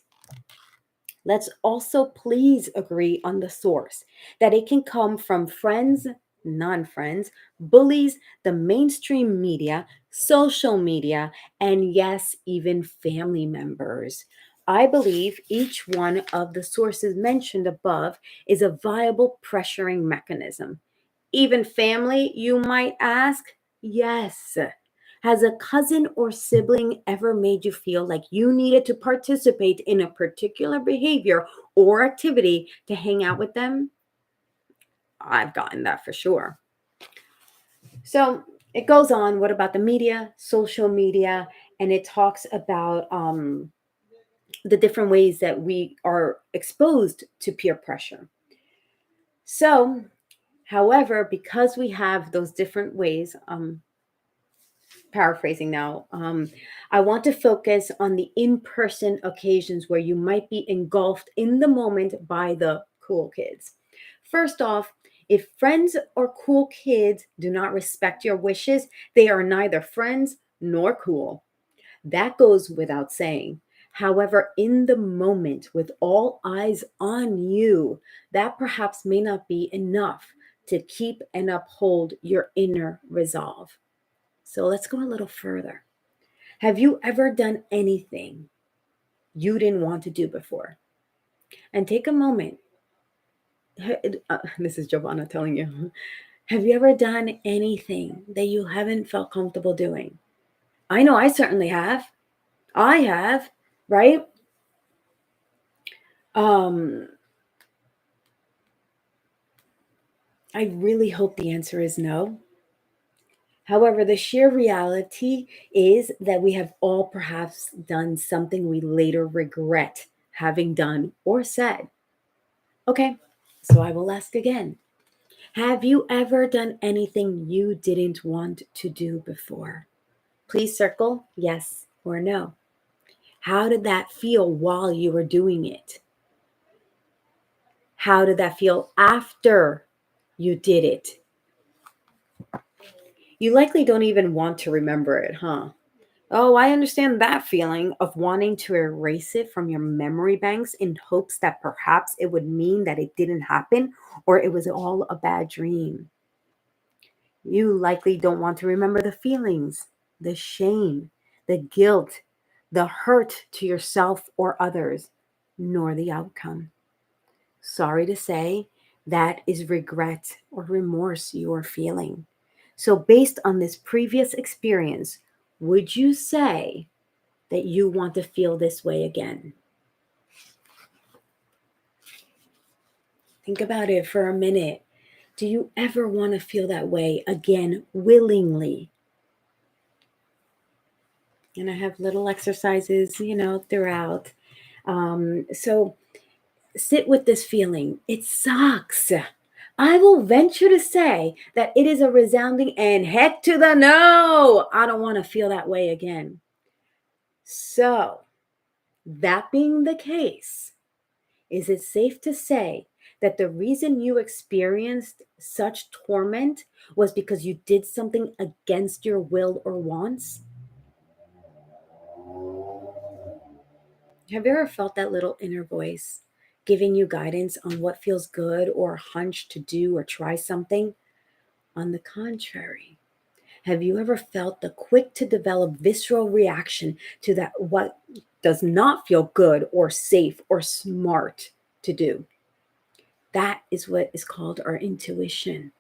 Let's also please agree on the source that it can come from friends, non friends, bullies, the mainstream media, social media, and yes, even family members. I believe each one of the sources mentioned above is a viable pressuring mechanism. Even family, you might ask? Yes. Has a cousin or sibling ever made you feel like you needed to participate in a particular behavior or activity to hang out with them? I've gotten that for sure. So it goes on. What about the media, social media? And it talks about the different ways that we are exposed to peer pressure. So, however, because we have those different ways, paraphrasing now, I want to focus on the in person occasions where you might be engulfed in the moment by the cool kids. First off, if friends or cool kids do not respect your wishes, they are neither friends nor cool. That goes without saying. However, in the moment, with all eyes on you, that perhaps may not be enough to keep and uphold your inner resolve. So let's go a little further. Have you ever done anything you didn't want to do before? And take a moment. This is Giovanna telling you. Have you ever done anything that you haven't felt comfortable doing? I know I certainly have. I have, right? Um, I really hope the answer is no. However, the sheer reality is that we have all perhaps done something we later regret having done or said. Okay, so I will ask again. Have you ever done anything you didn't want to do before? Please circle yes or no. How did that feel while you were doing it? How did that feel after you did it? You likely don't even want to remember it, huh? Oh, I understand that feeling of wanting to erase it from your memory banks in hopes that perhaps it would mean that it didn't happen or it was all a bad dream. You likely don't want to remember the feelings, the shame, the guilt, the hurt to yourself or others, nor the outcome. Sorry to say, that is regret or remorse you are feeling. So, based on this previous experience, would you say that you want to feel this way again? Think about it for a minute. Do you ever want to feel that way again willingly? And I have little exercises, throughout. So sit with this feeling. It sucks. I will venture to say that it is a resounding and heck to the no. I don't want to feel that way again. So, that being the case, is it safe to say that the reason you experienced such torment was because you did something against your will or wants? Have you ever felt that little inner voice giving you guidance on what feels good or a hunch to do or try something? On the contrary, have you ever felt the quick to develop visceral reaction to that what does not feel good or safe or smart to do? That is what is called our intuition.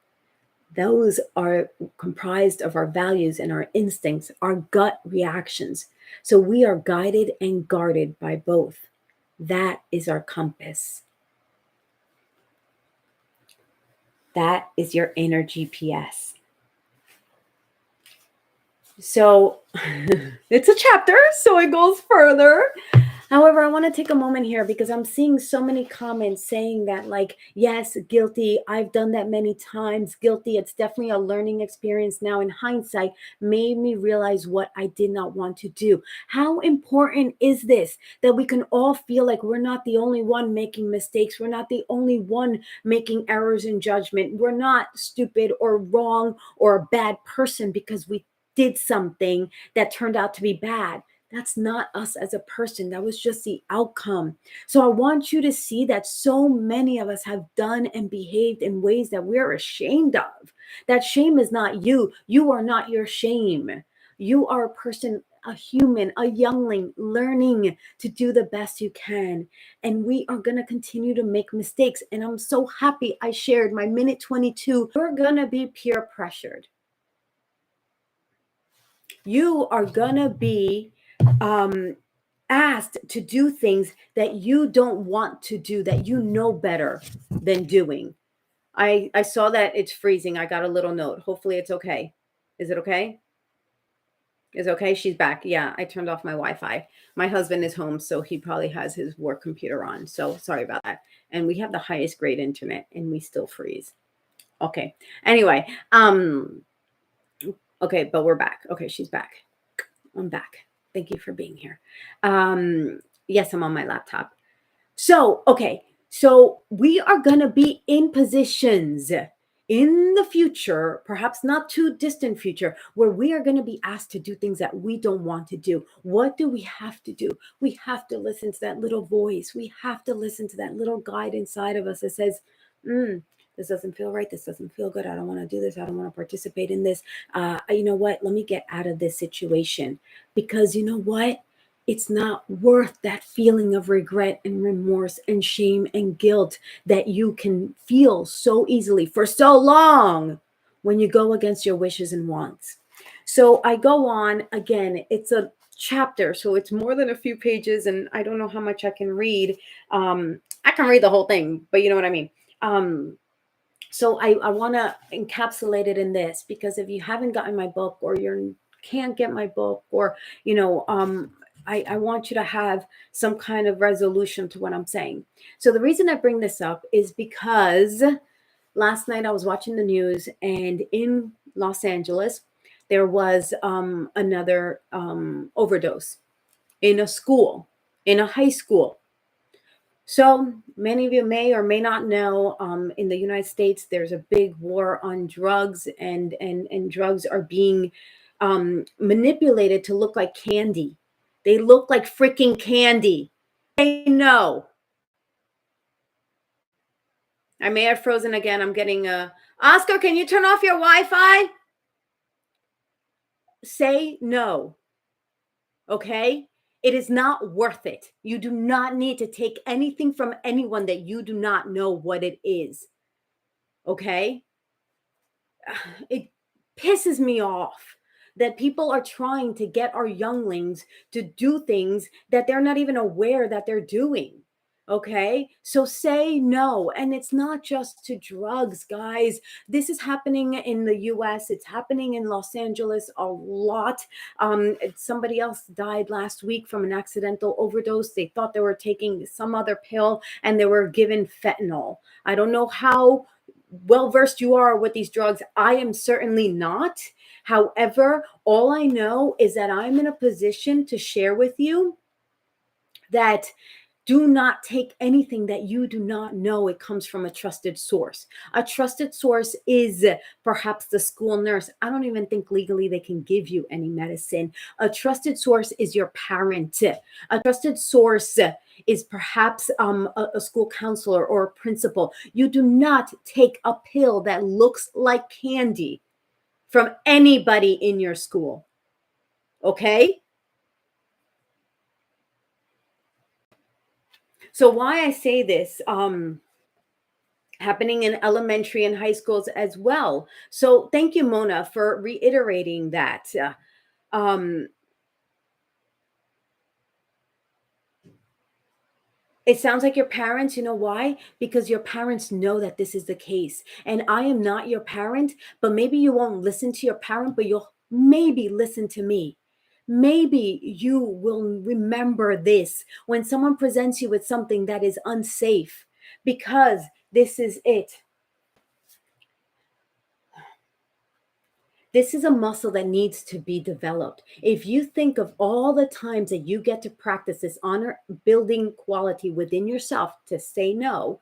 Those are comprised of our values and our instincts, our gut reactions. So we are guided and guarded by both. That is our compass. That is your inner GPS. So it's a chapter, so it goes further. However, I want to take a moment here because I'm seeing so many comments saying that, like, yes, guilty. I've done that many times. Guilty. It's definitely a learning experience now. In hindsight, made me realize what I did not want to do. How important is this that we can all feel like we're not the only one making mistakes? We're not the only one making errors in judgment. We're not stupid or wrong or a bad person because we did something that turned out to be bad. That's not us as a person. That was just the outcome. So I want you to see that so many of us have done and behaved in ways that we're ashamed of. That shame is not you. You are not your shame. You are a person a human, a youngling, learning to do the best you can. And we are going to continue to make mistakes. And I'm so happy I shared my minute 22. You're going to be peer pressured. You are going to be asked to do things that you don't want to do, that you know better than doing. I saw that it's freezing. I got a little note. Hopefully it's okay. Is it okay? Is okay? She's back. Yeah, I turned off my Wi-Fi. My husband is home, so he probably has his work computer on. So sorry about that. And we have the highest grade internet and we still freeze. Okay. Anyway, okay, but we're back. Okay, she's back. I'm back. Thank you for being here. Yes, I'm on my laptop. So, okay. So we are going to be in positions in the future, perhaps not too distant future, where we are going to be asked to do things that we don't want to do. What do we have to do? We have to listen to that little voice. We have to listen to that little guide inside of us that says, this doesn't feel right. This doesn't feel good. I don't want to do this. I don't want to participate in this. You know what? Let me get out of this situation, because you know what? It's not worth that feeling of regret and remorse and shame and guilt that you can feel so easily for so long when you go against your wishes and wants. So I go on again. It's a chapter, so it's more than a few pages, and I don't know how much I can read. I can read the whole thing, but you know what I mean. So I want to encapsulate it in this, because if you haven't gotten my book, or you can't get my book, or you know, I want you to have some kind of resolution to what I'm saying. So the reason I bring this up is because last night I was watching the news, and in Los Angeles, there was another overdose in a school, in a high school. So many of you may or may not know, in the United States, there's a big war on drugs, and drugs are being manipulated to look like candy. They look like freaking candy. Say no. I may have frozen again. I'm getting Oscar, can you turn off your Wi-Fi? Say no. Okay? It is not worth it. You do not need to take anything from anyone that you do not know what it is. Okay? It pisses me off that people are trying to get our younglings to do things that they're not even aware that they're doing. Okay, so say no. And it's not just to drugs, guys. This is happening in the US, it's happening in Los Angeles a lot. Somebody else died last week from an accidental overdose. They thought they were taking some other pill and they were given fentanyl. I don't know how well versed you are with these drugs. I am certainly not. However, all I know is that I'm in a position to share with you that do not take anything that you do not know it comes from a trusted source. A trusted source is perhaps the school nurse. I don't even think legally they can give you any medicine. A trusted source is your parent. A trusted source is perhaps a school counselor or a principal. You do not take a pill that looks like candy from anybody in your school. Okay? So why I say this, happening in elementary and high schools as well. So thank you, Mona, for reiterating that. It sounds like your parents, you know why? Because your parents know that this is the case. And I am not your parent, but maybe you won't listen to your parent, but you'll maybe listen to me. Maybe you will remember this when someone presents you with something that is unsafe, because this is it. This is a muscle that needs to be developed. If you think of all the times that you get to practice this honor building quality within yourself to say no,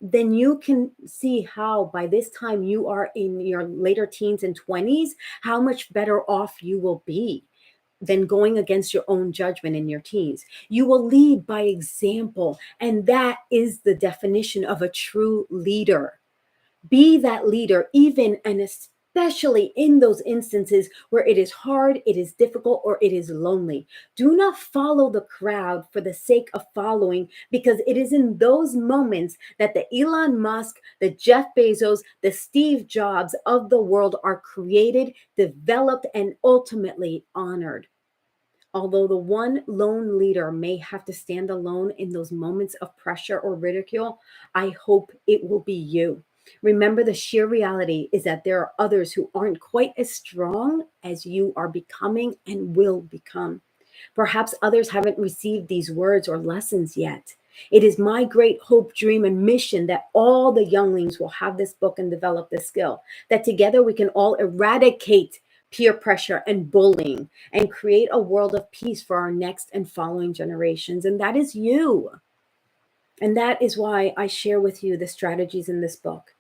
then you can see how by this time you are in your later teens and 20s, how much better off you will be than going against your own judgment in your teens. You will lead by example, and that is the definition of a true leader. Be that leader, even and especially in those instances where it is hard, it is difficult, or it is lonely. Do not follow the crowd for the sake of following, because it is in those moments that the Elon Musk, the Jeff Bezos, the Steve Jobs of the world are created, developed, and ultimately honored. Although the one lone leader may have to stand alone in those moments of pressure or ridicule, I hope it will be you. Remember, the sheer reality is that there are others who aren't quite as strong as you are becoming and will become. Perhaps others haven't received these words or lessons yet. It is my great hope, dream, and mission that all the younglings will have this book and develop this skill, that together we can all eradicate peer pressure and bullying and create a world of peace for our next and following generations. And that is you. And that is why I share with you the strategies in this book.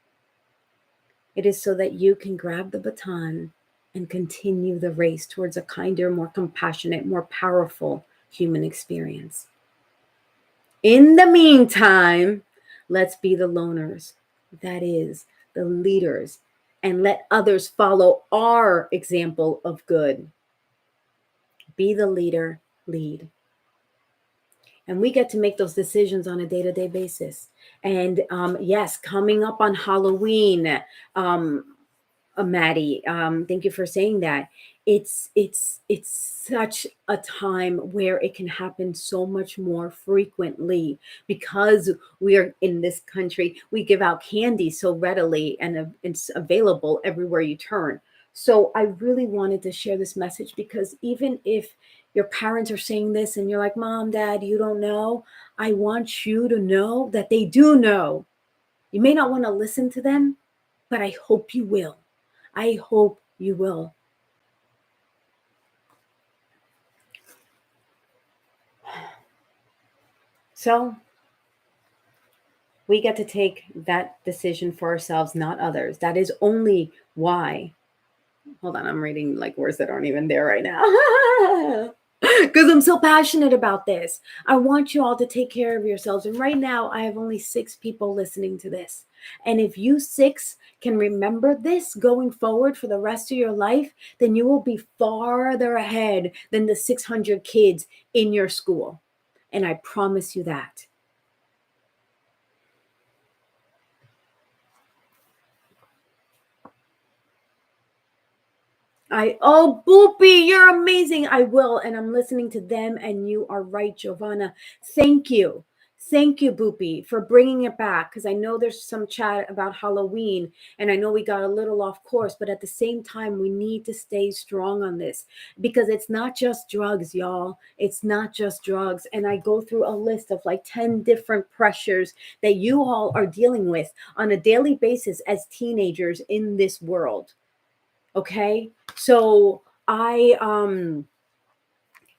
It is so that you can grab the baton and continue the race towards a kinder, more compassionate, more powerful human experience. In the meantime, let's be the loners, that is, the leaders, and let others follow our example of good. Be the leader, lead. And we get to make those decisions on a day-to-day basis. And yes, coming up on Halloween, Maddie, thank you for saying that. It's such a time where it can happen so much more frequently because we are in this country. We give out candy so readily, and it's available everywhere you turn. So I really wanted to share this message, because even if your parents are saying this and you're like, Mom, Dad, you don't know, I want you to know that they do know. You may not want to listen to them, but I hope you will. I hope you will. So we get to take that decision for ourselves, not others. That is only why. Hold on, I'm reading like words that aren't even there right now. Because I'm so passionate about this. I want you all to take care of yourselves. And right now, I have only 6 people listening to this. And if you 6 can remember this going forward for the rest of your life, then you will be farther ahead than the 600 kids in your school. And I promise you that. Oh, Boopy, you're amazing. I will. And I'm listening to them. And you are right, Giovanna. Thank you. Thank you, Boopy, for bringing it back. Because I know there's some chat about Halloween. And I know we got a little off course. But at the same time, we need to stay strong on this. Because it's not just drugs, y'all. It's not just drugs. And I go through a list of like 10 different pressures that you all are dealing with on a daily basis as teenagers in this world. Okay, so I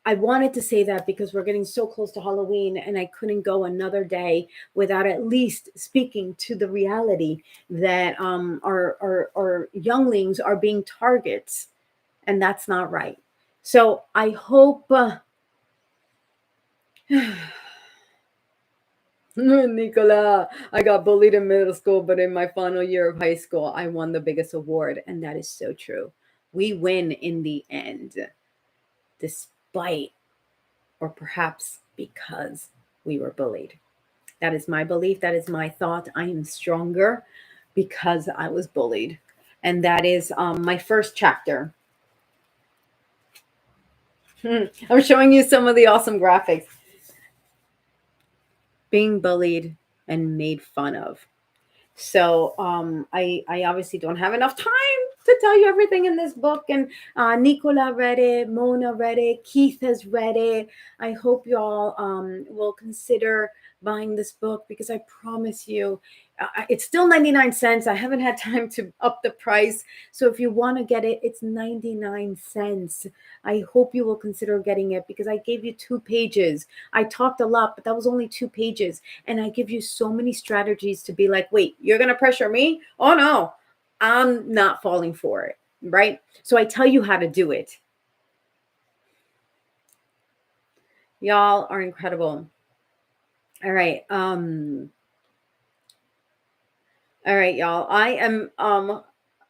wanted to say that because we're getting so close to Halloween, and I couldn't go another day without at least speaking to the reality that our younglings are being targets, and that's not right. So I hope Nicola, I got bullied in middle school, but in my final year of high school, I won the biggest award. And that is so true. We win in the end, despite, or perhaps because, we were bullied. That is my belief. That is my thought. I am stronger because I was bullied. And that is my first chapter. I'm showing you some of the awesome graphics. Being bullied and made fun of. So I obviously don't have enough time to tell you everything in this book. And Nicola read it, Mona read it, Keith has read it. I hope y'all will consider buying this book, because I promise you, it's still 99 cents. I haven't had time to up the price. So if you want to get it, it's 99 cents. I hope you will consider getting it, because I gave you 2 pages. I talked a lot, but that was only 2 pages. And I give you so many strategies to be like, wait, you're going to pressure me? Oh, no, I'm not falling for it. Right? So I tell you how to do it. Y'all are incredible. All right. All right, y'all. I am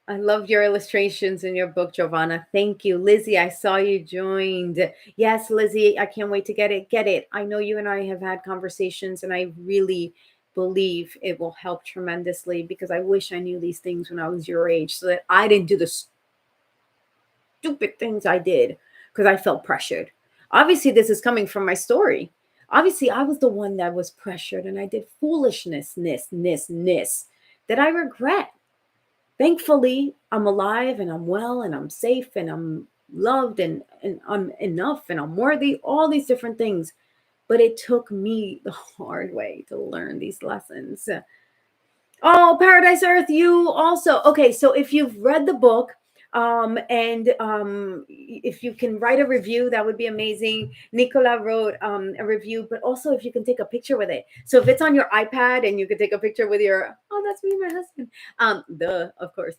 I love your illustrations in your book, Giovanna. Thank you. Lizzie, I saw you joined. Yes, Lizzie, I can't wait to get it. Get it. I know you and I have had conversations, and I really believe it will help tremendously because I wish I knew these things when I was your age so that I didn't do the stupid things I did because I felt pressured. Obviously, this is coming from my story. Obviously, I was the one that was pressured and I did foolishness, that I regret. Thankfully, I'm alive and I'm well and I'm safe and I'm loved and I'm enough and I'm worthy, all these different things. But it took me the hard way to learn these lessons. Oh, Paradise Earth, you also. Okay, so if you've read the book, and if you can write a review, that would be amazing. Nicola wrote a review, but also if you can take a picture with it. So if it's on your iPad and you could take a picture with your, oh, that's me, my husband. Of course.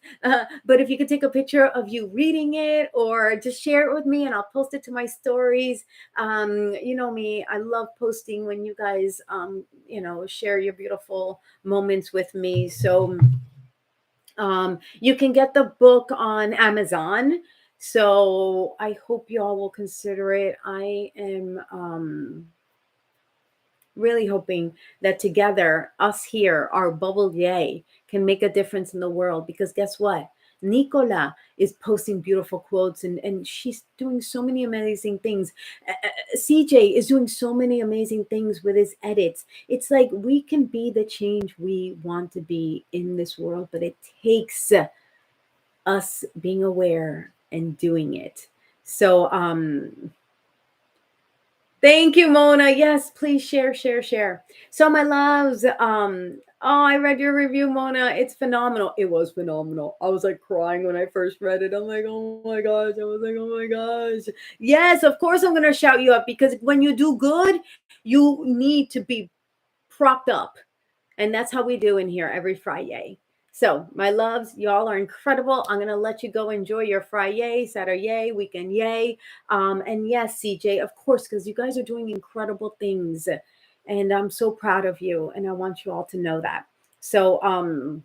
But if you could take a picture of you reading it or just share it with me and I'll post it to my stories. You know me, I love posting when you guys, share your beautiful moments with me. So you can get the book on Amazon. So I hope you all will consider it. I am really hoping that together, us here, our bubble yay, can make a difference in the world. Because guess what? Nicola is posting beautiful quotes and she's doing so many amazing things. CJ is doing so many amazing things with his edits. It's like we can be the change we want to be in this world, but it takes us being aware and doing it. So, thank you, Mona. Yes, please share. So, my loves, I read your review, Mona. It's phenomenal. It was phenomenal. I was like crying when I first read it. I'm like, oh my gosh. I was like, oh my gosh. Yes, of course I'm gonna shout you up because when you do good, you need to be propped up. And that's how we do in here every Fri-YAY. So, my loves, y'all are incredible. I'm going to let you go enjoy your Fri-YAY, Saturday, weekend yay. And yes, CJ, of course, because you guys are doing incredible things. And I'm so proud of you. And I want you all to know that. So,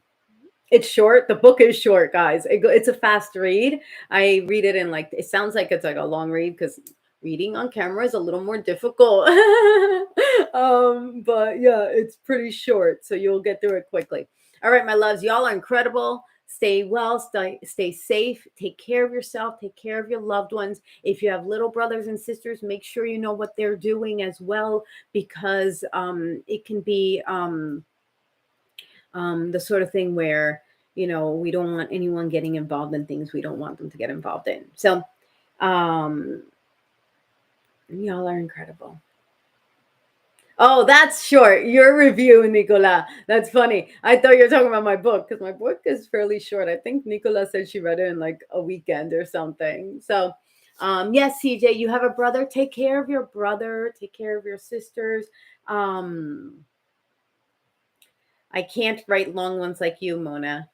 it's short. The book is short, guys. It's a fast read. I read it in like, it sounds like it's like a long read because reading on camera is a little more difficult. But yeah, it's pretty short. So you'll get through it quickly. All right, my loves, y'all are incredible. Stay well, stay safe, take care of yourself, take care of your loved ones. If you have little brothers and sisters, make sure you know what they're doing as well, because it can be the sort of thing where we don't want anyone getting involved in things we don't want them to get involved in. So um y'all are incredible. Oh, that's short. Your review, Nicola. That's funny. I thought you were talking about my book because my book is fairly short. I think Nicola said she read it in like a weekend or something. So yes, CJ, you have a brother. Take care of your brother, take care of your sisters. I can't write long ones like you, Mona.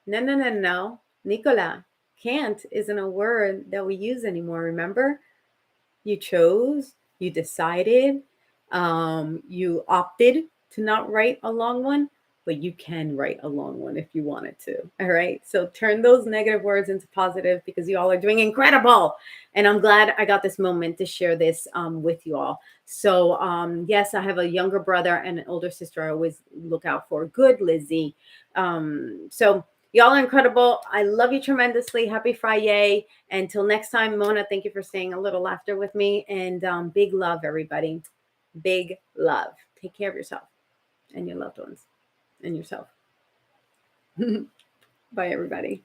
No. Nicola, can't isn't a word that we use anymore. Remember? You chose, you decided, you opted to not write a long one, but you can write a long one if you wanted to. All right. So turn those negative words into positive because you all are doing incredible. And I'm glad I got this moment to share this with you all. So, yes, I have a younger brother and an older sister I always look out for. Good, Lizzie. So, y'all are incredible. I love you tremendously. Happy Fri-YAY. Until next time, Mona, thank you for staying a little laughter with me. And big love, everybody. Big love. Take care of yourself and your loved ones and yourself. Bye, everybody.